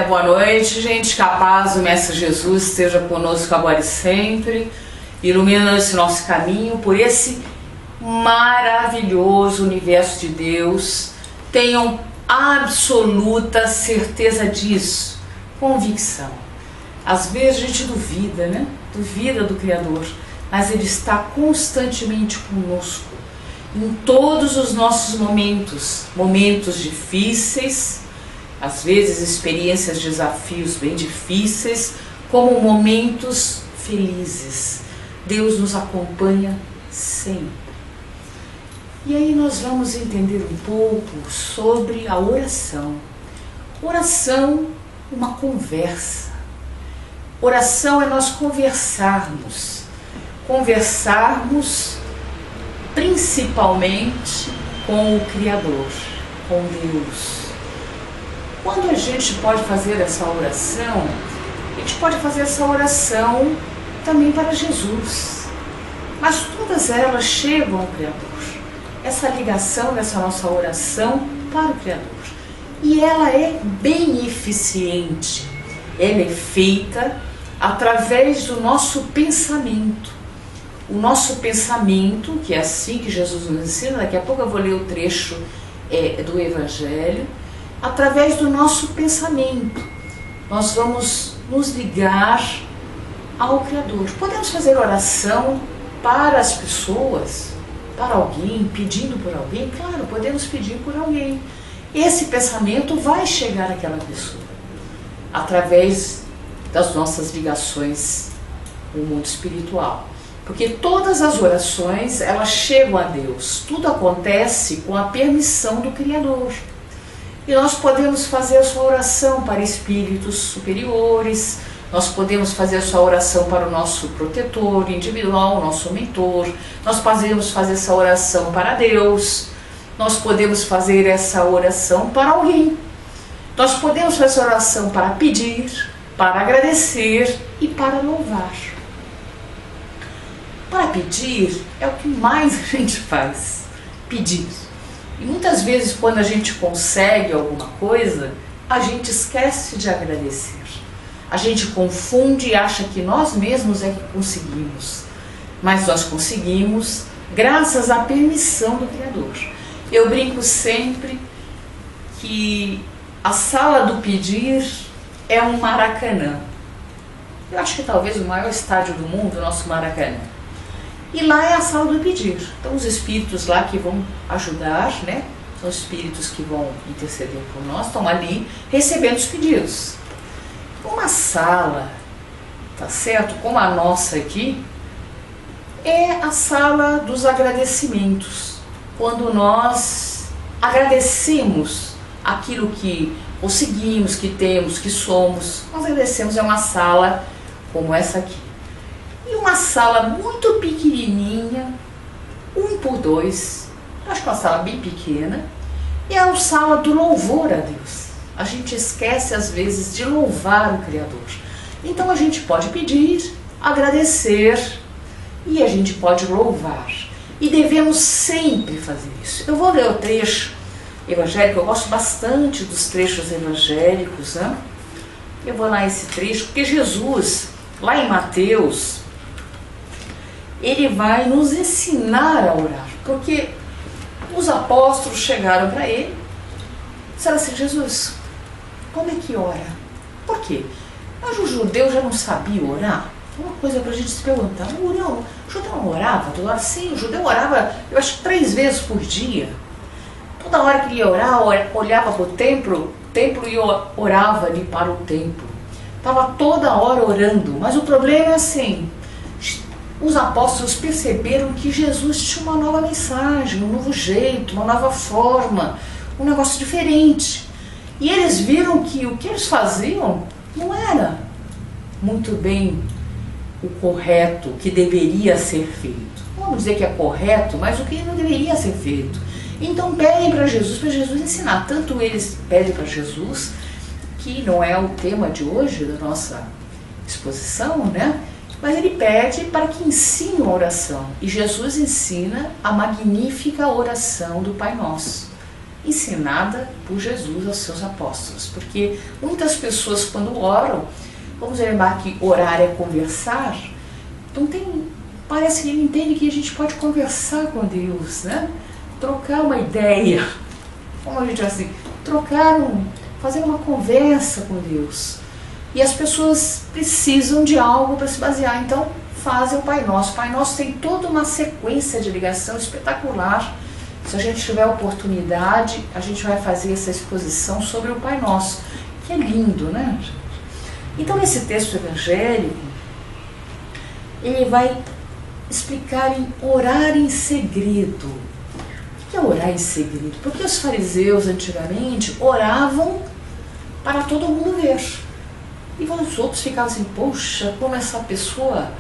Boa noite, gente. Que a paz do Mestre Jesus esteja conosco agora e sempre, iluminando esse nosso caminho por esse maravilhoso universo de Deus. Tenham absoluta certeza disso, convicção. Às vezes a gente duvida, né? Duvida do Criador, mas Ele está constantemente conosco em todos os nossos momentos difíceis, às vezes experiências, desafios bem difíceis, como momentos felizes. Deus nos acompanha sempre. E aí nós vamos entender um pouco sobre a oração. Oração, uma conversa. Oração é nós conversarmos principalmente com o Criador, com Deus. Quando a gente pode fazer essa oração, a gente pode fazer essa oração também para Jesus. Mas todas elas chegam ao Criador. Essa ligação dessa nossa oração para o Criador. E ela é bem eficiente. Ela é feita através do nosso pensamento. O nosso pensamento, que é assim que Jesus nos ensina, daqui a pouco eu vou ler o trecho do Evangelho. Através do nosso pensamento, nós vamos nos ligar ao Criador. Podemos fazer oração para as pessoas, para alguém, pedindo por alguém? Claro, podemos pedir por alguém. Esse pensamento vai chegar àquela pessoa, através das nossas ligações com o mundo espiritual. Porque todas as orações, elas chegam a Deus. Tudo acontece com a permissão do Criador. E nós podemos fazer a sua oração para espíritos superiores, nós podemos fazer a sua oração para o nosso protetor individual, nosso mentor, nós podemos fazer essa oração para Deus, nós podemos fazer essa oração para alguém, nós podemos fazer essa oração para pedir, para agradecer e para louvar. Para pedir é o que mais a gente faz, pedir. E muitas vezes quando a gente consegue alguma coisa, a gente esquece de agradecer. A gente confunde e acha que nós mesmos é que conseguimos. Mas nós conseguimos graças à permissão do Criador. Eu brinco sempre que a sala do pedir é um Maracanã. Eu acho que talvez o maior estádio do mundo, o nosso Maracanã. E lá é a sala do pedir. Então os espíritos lá que vão ajudar, né? São espíritos que vão interceder por nós, estão ali recebendo os pedidos. Uma sala, tá certo? Como a nossa aqui, é a sala dos agradecimentos. Quando nós agradecemos aquilo que conseguimos, que temos, que somos, nós agradecemos. É uma sala como essa aqui. E uma sala muito pequenininha, 1x2, acho que é uma sala bem pequena, é a sala do louvor a Deus. A gente esquece às vezes de louvar o Criador. Então a gente pode pedir, agradecer e a gente pode louvar. E devemos sempre fazer isso. Eu vou ler o trecho evangélico, eu gosto bastante dos trechos evangélicos, né? Eu vou lá esse trecho, porque Jesus, lá em Mateus, Ele vai nos ensinar a orar, porque os apóstolos chegaram para ele e disseram assim: Jesus, como é que ora? Por quê? Mas o judeu já não sabia orar? Uma coisa para a gente se perguntar: o judeu não orava toda hora? Sim, o judeu orava, eu acho, 3 vezes por dia. Toda hora que ele ia orar, olhava para o templo e orava ali para o templo. Estava toda hora orando, mas o problema é assim: os apóstolos perceberam que Jesus tinha uma nova mensagem, um novo jeito, uma nova forma, um negócio diferente. E eles viram que o que eles faziam não era muito bem o correto, o que deveria ser feito. Vamos dizer que é correto, mas o que não deveria ser feito. Então pedem para Jesus ensinar. Tanto eles pedem para Jesus, que não é o tema de hoje da nossa exposição, né? Mas ele pede para que ensine a oração. E Jesus ensina a magnífica oração do Pai Nosso. ensinada por Jesus aos seus apóstolos. Porque muitas pessoas, quando oram, vamos lembrar que orar é conversar, então parece que ele entende que a gente pode conversar com Deus, né? Trocar uma ideia, como a gente diz assim, fazer uma conversa com Deus. E as pessoas precisam de algo para se basear, então fazem o Pai Nosso. O Pai Nosso tem toda uma sequência de ligação espetacular. Se a gente tiver oportunidade, a gente vai fazer essa exposição sobre o Pai Nosso, que é lindo, né? Então esse texto evangélico, ele vai explicar em orar em segredo. O que é orar em segredo? Porque os fariseus antigamente oravam para todo mundo ver. E os outros ficavam assim, poxa, como essa pessoa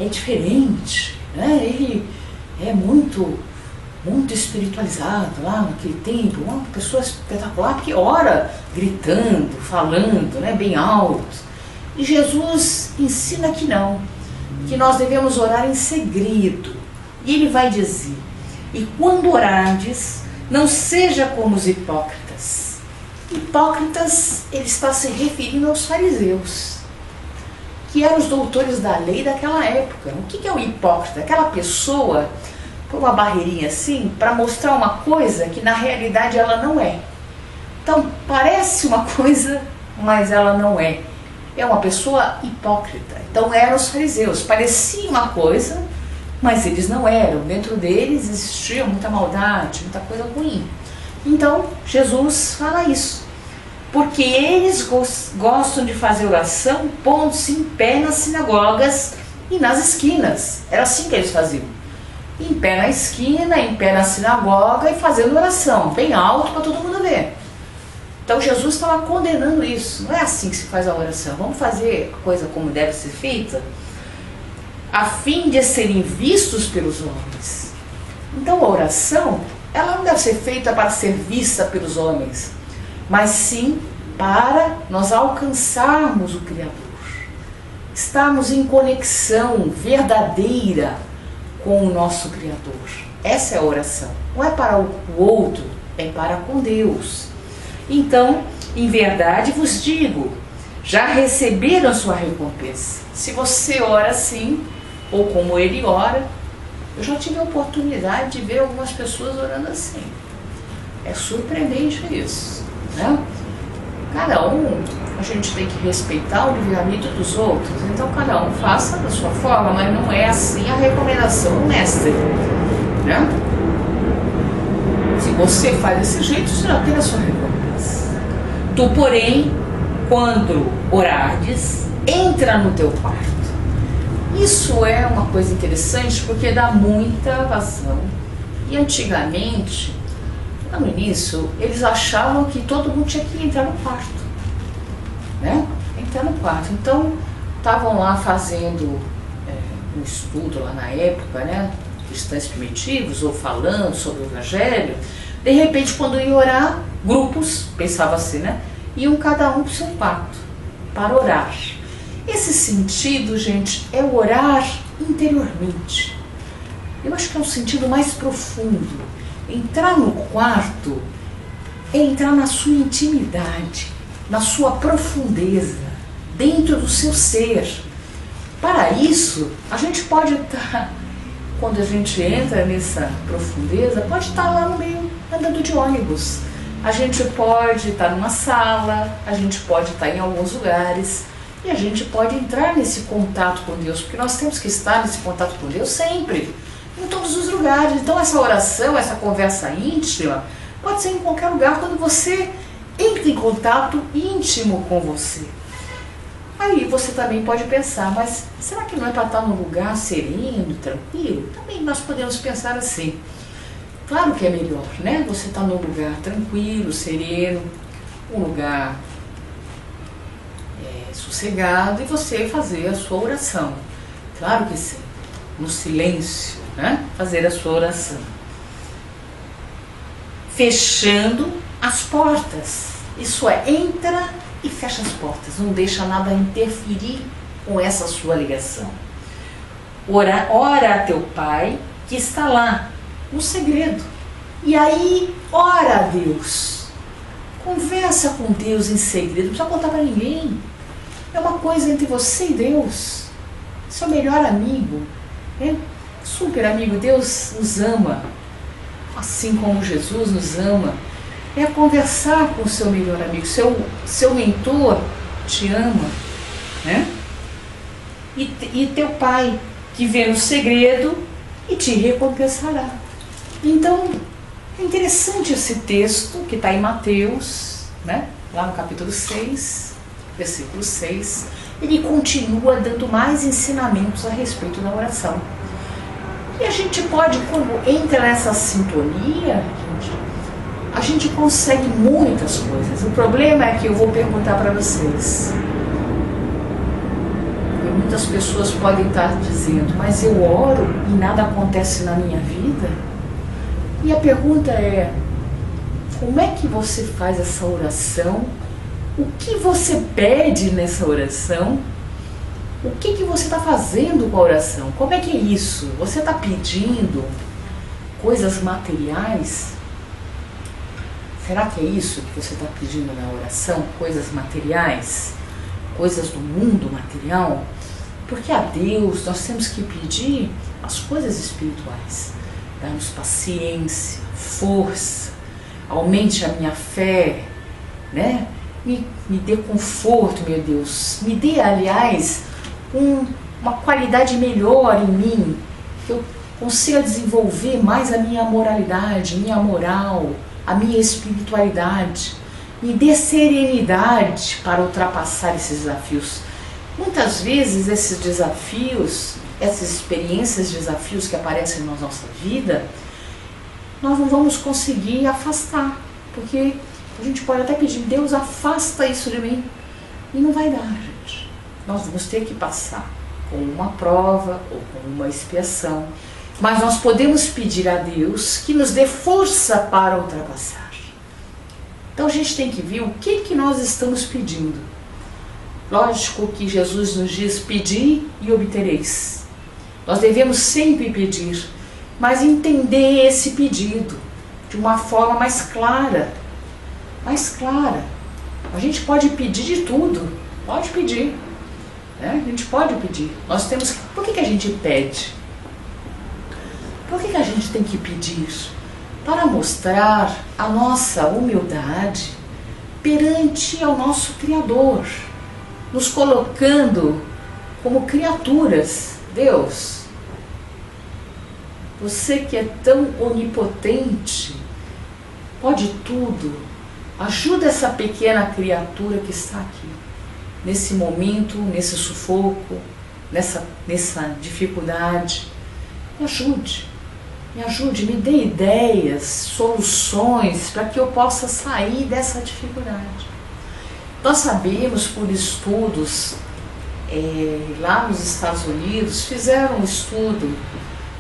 é diferente, né? Ele é muito espiritualizado lá naquele tempo, uma pessoa espetacular que ora gritando, falando, né, bem alto. E Jesus ensina que não, que nós devemos orar em segredo. E ele vai dizer, e quando orardes, não seja como os hipócritas. Hipócritas, ele está se referindo aos fariseus, que eram os doutores da lei daquela época. O que é o hipócrita? Aquela pessoa por uma barreirinha assim, para mostrar uma coisa que na realidade ela não é. Então, parece uma coisa, mas ela não é. É uma pessoa hipócrita. Então, eram os fariseus. Parecia uma coisa, mas eles não eram. Dentro deles existia muita maldade, muita coisa ruim. Então, Jesus fala isso. Porque eles gostam de fazer oração pondo-se em pé nas sinagogas e nas esquinas. Era assim que eles faziam. Em pé na esquina, em pé na sinagoga e fazendo oração, bem alto para todo mundo ver. Então Jesus estava condenando isso. Não é assim que se faz a oração. Vamos fazer a coisa como deve ser feita, a fim de serem vistos pelos homens. Então a oração, ela não deve ser feita para ser vista pelos homens, mas sim para nós alcançarmos o Criador. Estarmos em conexão verdadeira com o nosso Criador. Essa é a oração. Não é para o outro, é para com Deus. Então, em verdade vos digo, já receberam a sua recompensa. Se você ora assim, ou como ele ora, eu já tive a oportunidade de ver algumas pessoas orando assim. É surpreendente isso, né? Cada um, a gente tem que respeitar o livre-arbítrio dos outros, então cada um faça da sua forma, mas não é assim a recomendação do mestre, né? Se você faz desse jeito, você já tem a sua recompensa. Tu, porém, quando orardes, entra no teu quarto. Isso é uma coisa interessante porque dá muita vazão. E antigamente, lá no início, eles achavam que todo mundo tinha que entrar no quarto, né? Entrar no quarto. Então, estavam lá fazendo um estudo lá na época, né? Cristãos primitivos, ou falando sobre o Evangelho. De repente, quando iam orar, grupos, pensava assim, né? Iam cada um para o seu quarto, para orar. Esse sentido, gente, é o orar interiormente. Eu acho que é um sentido mais profundo. Entrar no quarto é entrar na sua intimidade, na sua profundeza, dentro do seu ser. Para isso, a gente pode estar, quando a gente entra nessa profundeza, pode estar lá no meio, andando de ônibus. A gente pode estar numa sala, a gente pode estar em alguns lugares, e a gente pode entrar nesse contato com Deus, porque nós temos que estar nesse contato com Deus sempre, em todos os lugares. Então essa oração, essa conversa íntima, pode ser em qualquer lugar, quando você entra em contato íntimo com você. Aí você também pode pensar, mas será que não é para estar num lugar sereno, tranquilo? Também nós podemos pensar assim. Claro que é melhor, né? Você está num lugar tranquilo, sereno, um lugar sossegado, e você fazer a sua oração. Claro que sim, no silêncio, né? Fazer a sua oração. Fechando as portas. Isso é, entra e fecha as portas. Não deixa nada interferir com essa sua ligação. Ora a teu Pai que está lá, no segredo. E aí, ora a Deus. Conversa com Deus em segredo, não precisa contar para ninguém. É uma coisa entre você e Deus. Seu melhor amigo, super amigo. Deus nos ama, assim como Jesus nos ama. É conversar com o seu melhor amigo. Seu mentor te ama, né? E teu pai, que vê no segredo e te recompensará. Então, é interessante esse texto que está em Mateus, né? Lá no capítulo 6, versículo 6. Ele continua dando mais ensinamentos a respeito da oração. E a gente pode, quando entra nessa sintonia, a gente consegue muitas coisas. O problema é que eu vou perguntar para vocês. E muitas pessoas podem estar dizendo, mas eu oro e nada acontece na minha vida? E a pergunta é, como é que você faz essa oração? O que você pede nessa oração? O que você está fazendo com a oração? Como é que é isso? Você está pedindo coisas materiais? Será que é isso que você está pedindo na oração? Coisas materiais? Coisas do mundo material? Porque a Deus nós temos que pedir as coisas espirituais. Dá-nos paciência, força, aumente a minha fé, né? Me dê conforto, meu Deus. Me dê, aliás, uma qualidade melhor em mim, que eu consiga desenvolver mais a minha moralidade, minha moral, a minha espiritualidade. Me dê serenidade para ultrapassar esses desafios. Muitas vezes esses desafios, essas experiências, desafios que aparecem na nossa vida, nós não vamos conseguir afastar, porque a gente pode até pedir, Deus, afasta isso de mim, e não vai dar, gente. Nós vamos ter que passar com uma prova ou com uma expiação, mas nós podemos pedir a Deus que nos dê força para ultrapassar. Então a gente tem que ver o que nós estamos pedindo. Lógico que Jesus nos diz, pedi e obtereis. Nós devemos sempre pedir, mas entender esse pedido de uma forma mais clara. Mais clara. A gente pode pedir de tudo, pode pedir, né? A gente pode pedir. Nós temos que... Por que a gente pede? Por que a gente tem que pedir? Para mostrar a nossa humildade perante ao nosso Criador, nos colocando como criaturas. Deus, você que é tão onipotente, pode tudo, ajuda essa pequena criatura que está aqui, nesse momento, nesse sufoco, nessa dificuldade. Me ajude, me dê ideias, soluções para que eu possa sair dessa dificuldade. Nós sabemos por estudos, lá nos Estados Unidos, fizeram um estudo,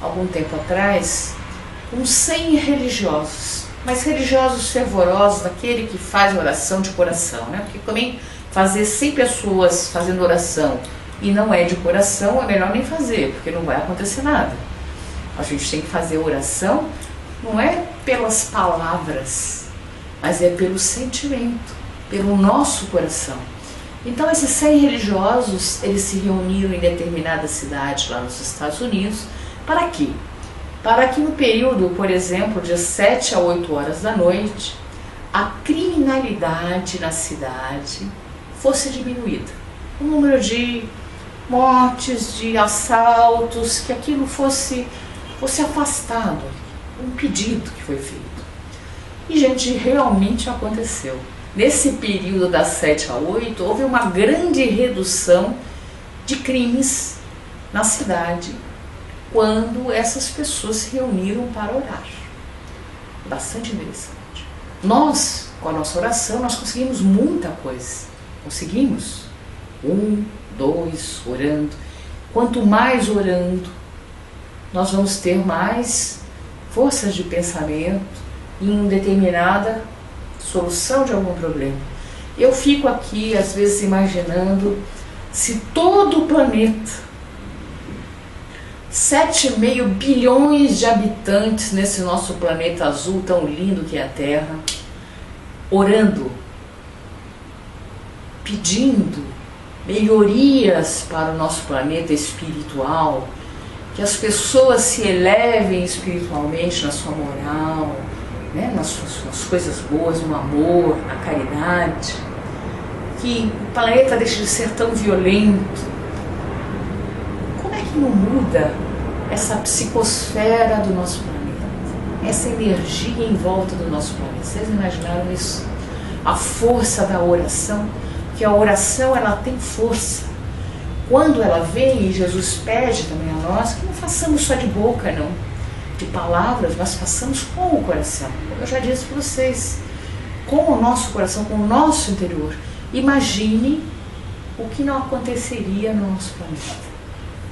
algum tempo atrás, com 100 religiosos, mas religiosos fervorosos, daquele que faz oração de coração, né? Porque também fazer 100 pessoas fazendo oração e não é de coração, é melhor nem fazer, porque não vai acontecer nada. A gente tem que fazer oração, não é pelas palavras, mas é pelo sentimento, pelo nosso coração. Então esses 100 religiosos, eles se reuniram em determinada cidade lá nos Estados Unidos. Para quê? Para que no período, por exemplo, de 7 a 8 horas da noite, a criminalidade na cidade fosse diminuída. O número de mortes, de assaltos, que aquilo fosse afastado. Um pedido que foi feito. E, gente, realmente aconteceu. Nesse período das 7 a 8, houve uma grande redução de crimes na cidade, quando essas pessoas se reuniram para orar. Bastante interessante. Nós, com a nossa oração, nós conseguimos muita coisa. Conseguimos. 1, 2, orando. Quanto mais orando, nós vamos ter mais forças de pensamento em uma determinada solução de algum problema. Eu fico aqui, às vezes, imaginando se todo o planeta 7,5 bilhões de habitantes nesse nosso planeta azul tão lindo que é a Terra, orando, pedindo melhorias para o nosso planeta espiritual, que as pessoas se elevem espiritualmente na sua moral, né, nas coisas boas, no amor, na caridade, que o planeta deixe de ser tão violento. Como é que não muda essa psicosfera do nosso planeta, essa energia em volta do nosso planeta? Vocês imaginaram isso? A força da oração, que a oração ela tem força. Quando ela vem, e Jesus pede também a nós que não façamos só de boca, não, de palavras, mas façamos com o coração. Como eu já disse para vocês, com o nosso coração, com o nosso interior. Imagine o que não aconteceria no nosso planeta.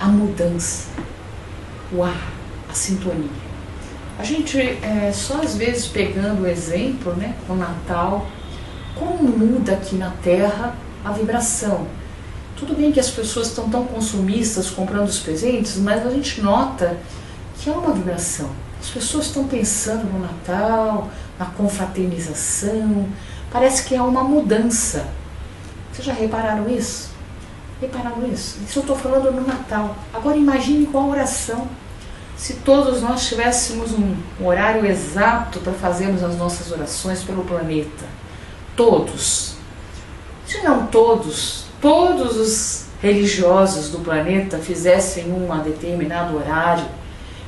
A mudança, o ar, a sintonia. A gente, só às vezes pegando o exemplo, né, no Natal, como muda aqui na Terra a vibração. Tudo bem que as pessoas estão tão consumistas comprando os presentes, mas a gente nota que há uma vibração. As pessoas estão pensando no Natal, na confraternização, parece que há uma mudança. Vocês já repararam isso? Repararam isso? Isso eu estou falando no Natal. Agora imagine com a oração. Se todos nós tivéssemos um horário exato para fazermos as nossas orações pelo planeta. Todos. Se não todos, todos os religiosos do planeta fizessem um determinado horário,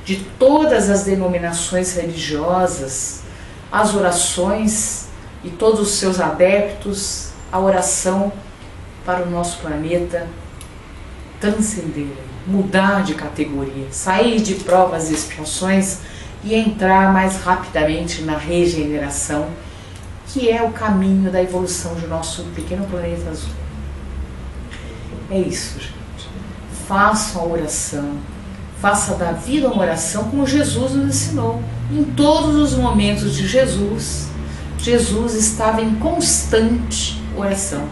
de todas as denominações religiosas, as orações e todos os seus adeptos, a oração para o nosso planeta transcender, mudar de categoria, sair de provas e expiações e entrar mais rapidamente na regeneração, que é o caminho da evolução do nosso pequeno planeta azul. É isso, gente. Façam a oração, faça da vida uma oração como Jesus nos ensinou. Em todos os momentos de Jesus, Jesus estava em constante oração.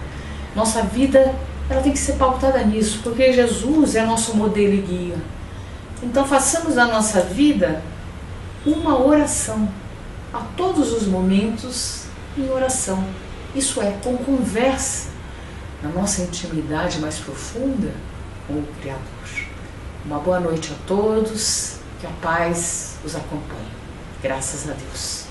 Nossa vida ela tem que ser pautada nisso, porque Jesus é nosso modelo e guia. Então façamos da nossa vida uma oração, a todos os momentos em oração. Isso é, com conversa, na nossa intimidade mais profunda com o Criador. Uma boa noite a todos, que a paz os acompanhe. Graças a Deus.